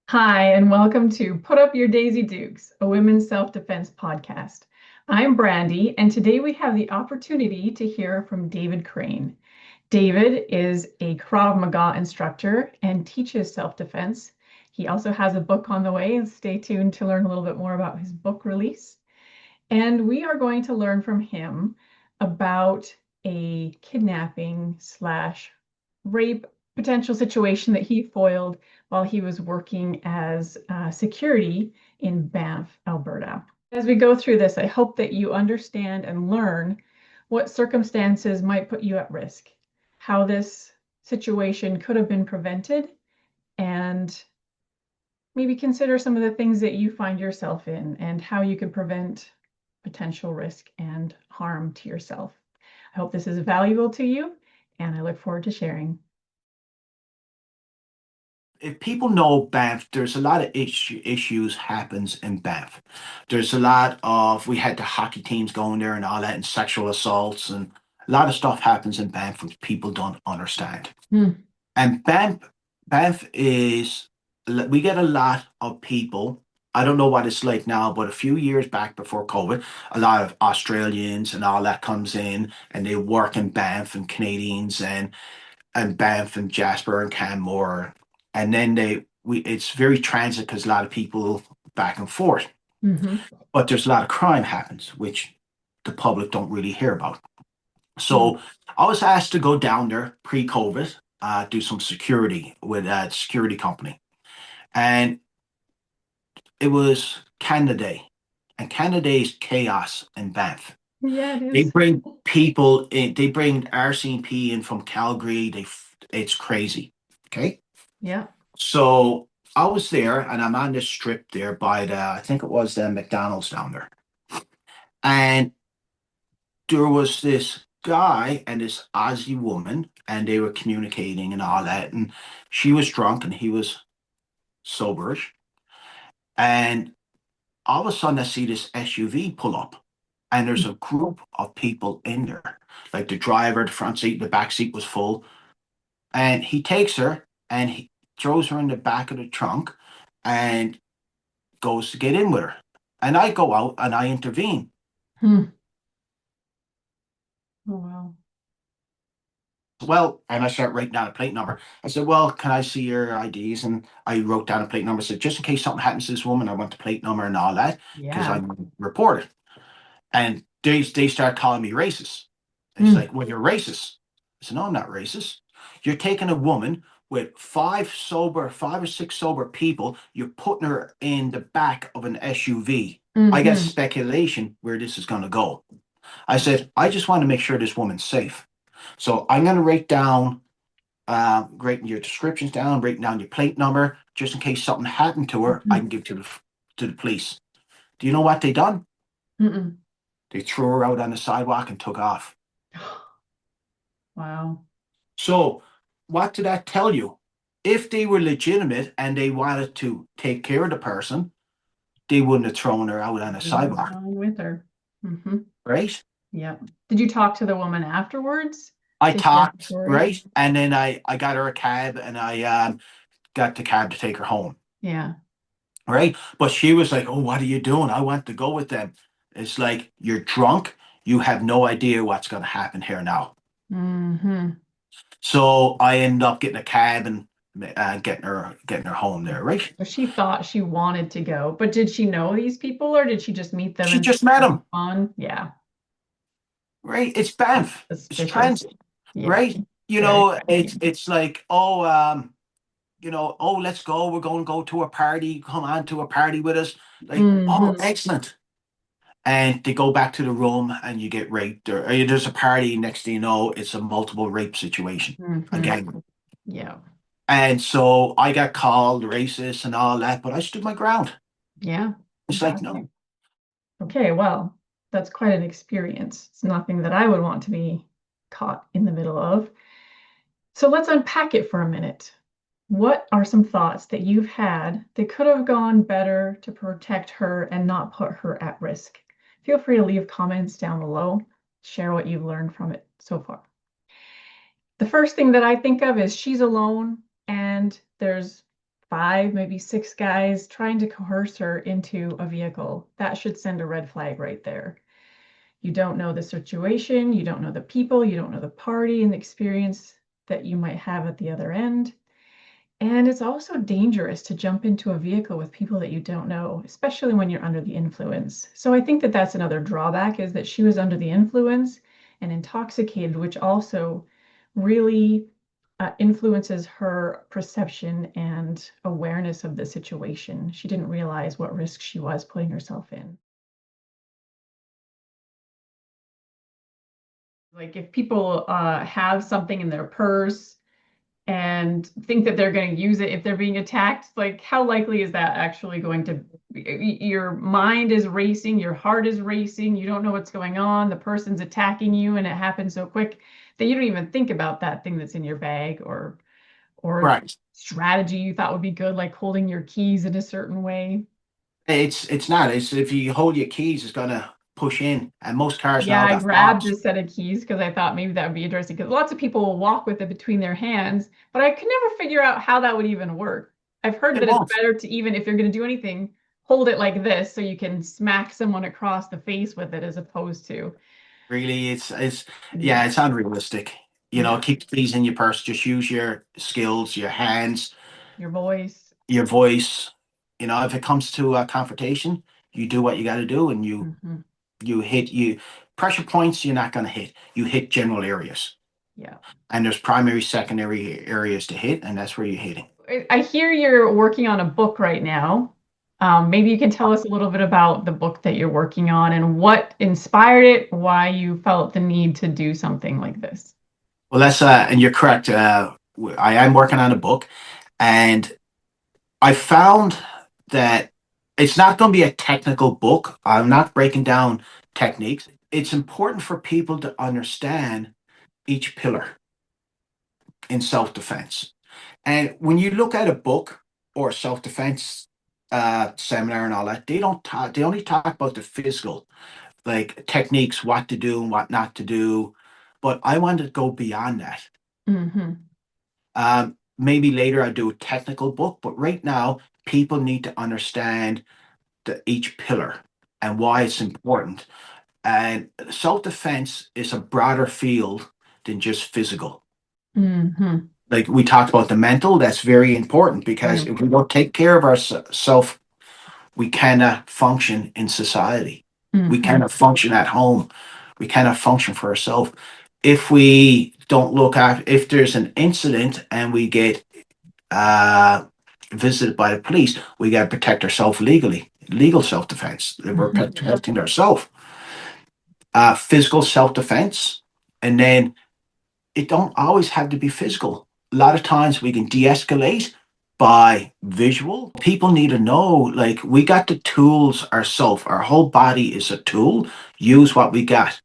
Hi, and welcome to Put Up Your Daisy Dukes, a women's self-defense podcast. I'm Brandie, and today we have the opportunity to hear from David Crane. David is a Krav Maga instructor and teaches self-defense. He also has a book on the way, and stay tuned to learn a little bit more about his book release. And we are going to learn from him about a kidnapping slash rape potential situation that he foiled while he was working as security in Banff, Alberta. As we go through this, I hope that you understand and learn what circumstances might put you at risk, how this situation could have been prevented, and maybe consider some of the things that you find yourself in and how you could prevent potential risk and harm to yourself. I hope this is valuable to you, and I look forward to sharing. If people know Banff, there's a lot of issues happens in Banff. There's a lot of we had the hockey teams going there and all that, and sexual assaults, and a lot of stuff happens in Banff which people don't understand. Hmm. And Banff is we get a lot of people. I don't know what it's like now, but a few years back before COVID, a lot of Australians and all that comes in and they work in Banff and Canadians and Banff and Jasper and Canmore. And then it's very transit because a lot of people back and forth. Mm-hmm. But there's a lot of crime happens, which the public don't really hear about. Hmm. So I was asked to go down there pre-COVID, do some security with a security company. And it was Canada Day. And Canada Day is chaos in Banff. Yeah, it They is. bring people in, they bring RCMP in from Calgary. It's crazy. Okay. Yeah. So I was there and I'm on this strip there by I think it was the McDonald's down there. And there was this guy and this Aussie woman and they were communicating and all that. And she was drunk and he was soberish. And all of a sudden I see this SUV pull up and there's a group of people in there. Like the driver, the front seat, the back seat was full. And he takes her and he throws her in the back of the trunk and goes to get in with her. And I go out and I intervene. Hmm. Oh, wow. Well, and I start writing down a plate number. I said, well, can I see your IDs? And I wrote down a plate number. I said, just in case something happens to this woman, I want the plate number and all that because Yeah. I'm reported. And they start calling me racist. It's Hmm. like, well, you're racist. I said, no, I'm not racist. You're taking a woman with five or six sober people, you're putting her in the back of an SUV. I got Mm-hmm. speculation where this is going to go. I said, I just want to make sure this woman's safe. So I'm going to writing your descriptions down, writing down your plate number, just in case something happened to her, I Mm-hmm. can give to the police. Do you know what they done? Mm-mm. They threw her out on the sidewalk and took off. Wow. So what did that tell you? If they were legitimate and they wanted to take care of the person, they wouldn't have thrown her out on a Wouldn't have sidewalk, gone with her. Mm-hmm. right? Yeah. Did you talk to the woman afterwards I to hear her talked, story? right? And then I got her a cab and I got the cab to take her home, Yeah. right? But she was like, oh, what are you doing? I want to go with them. It's like, you're drunk. You have no idea what's going to happen here now. Mm-hmm. So I ended up getting a cab and getting her home there, right? So she thought she wanted to go, but did she know these people or did she just meet them She and just met him, fun? Yeah. right? It's Banff. It's Suspicious. transit, Yeah. right? Very It's like, oh, let's go. We're going to go to a party. Come on to a party with us. Like, oh, mm-hmm. excellent. And they go back to the room and you get raped. Or there's a party. Next thing you know, it's a multiple rape situation Mm-hmm. again. Yeah. And so I got called racist and all that, but I stood my ground. Yeah. It's like, Fantastic. no, Okay, well, that's quite an experience. It's nothing that I would want to be caught in the middle of. So let's unpack it for a minute. What are some thoughts that you've had that could have gone better to protect her and not put her at risk? Feel free to leave comments down below. Share what you've learned from it so far. The first thing that I think of is she's alone and there's 5, maybe 6 guys trying to coerce her into a vehicle. That should send a red flag right there. You don't know the situation, you don't know the people, you don't know the party and the experience that you might have at the other end. And it's also dangerous to jump into a vehicle with people that you don't know, especially when you're under the influence. So I think that that's another drawback, is that she was under the influence and intoxicated, which also really influences her perception and awareness of the situation. She didn't realize what risk she was putting herself in. Like if people have something in their purse and think that they're going to use it if they're being attacked, like how likely is that actually going to, your mind is racing, your heart is racing, you don't know what's going on, the person's attacking you and it happens so quick that you don't even think about that thing that's in your bag, or Right. strategy you thought would be good, like holding your keys in a certain way. It's not. It's if you hold your keys, it's gonna push in, and most cars Yeah, now I got grabbed a fobs. set of keys because I thought maybe that would be interesting, because lots of people will walk with it between their hands, but I could never figure out how that would even work. I've heard It that it's won't. better to, even if you're going to do anything, hold it like this so you can smack someone across the face with it, as opposed to, Really, it's yeah, yeah, it's unrealistic. yeah, Keep the keys in your purse. Just use your skills, your hands, your voice. your voice. If it comes to a confrontation, you do what you got to do, and Hmm. you hit you pressure points. You're not going to hit. You hit general areas, Yeah. and there's primary, secondary areas to hit, and that's where you're hitting. I hear you're working on a book right now. Maybe you can tell us a little bit about the book that you're working on and what inspired it, why you felt the need to do something like this. Well, that's and you're correct. I am working on a book, and I found that it's not going to be a technical book. I'm not breaking down techniques. It's important for people to understand each pillar in self defense. And when you look at a book or a self defense seminar and all that, they don't talk. They only talk about the physical, like techniques, what to do and what not to do. But I wanted to go beyond that. Hmm. Maybe later I do a technical book, but right now people need to understand each pillar and why it's important. And self defense is a broader field than just physical. Hmm. Like we talked about the mental, that's very important Very because if we important. don't take care of ourselves, we cannot function in society. We Hmm. cannot function at home. We cannot function for ourselves. If we don't look at, if there's an incident and we get uh, visited by the police, we got to protect ourselves legally, legal self defense. We're Hmm. protecting ourselves. Physical self defense, and then it don't always have to be physical. A lot of times we can de-escalate by visual. People need to know, like we got the tools ourselves. Our whole body is a tool. Use what we got.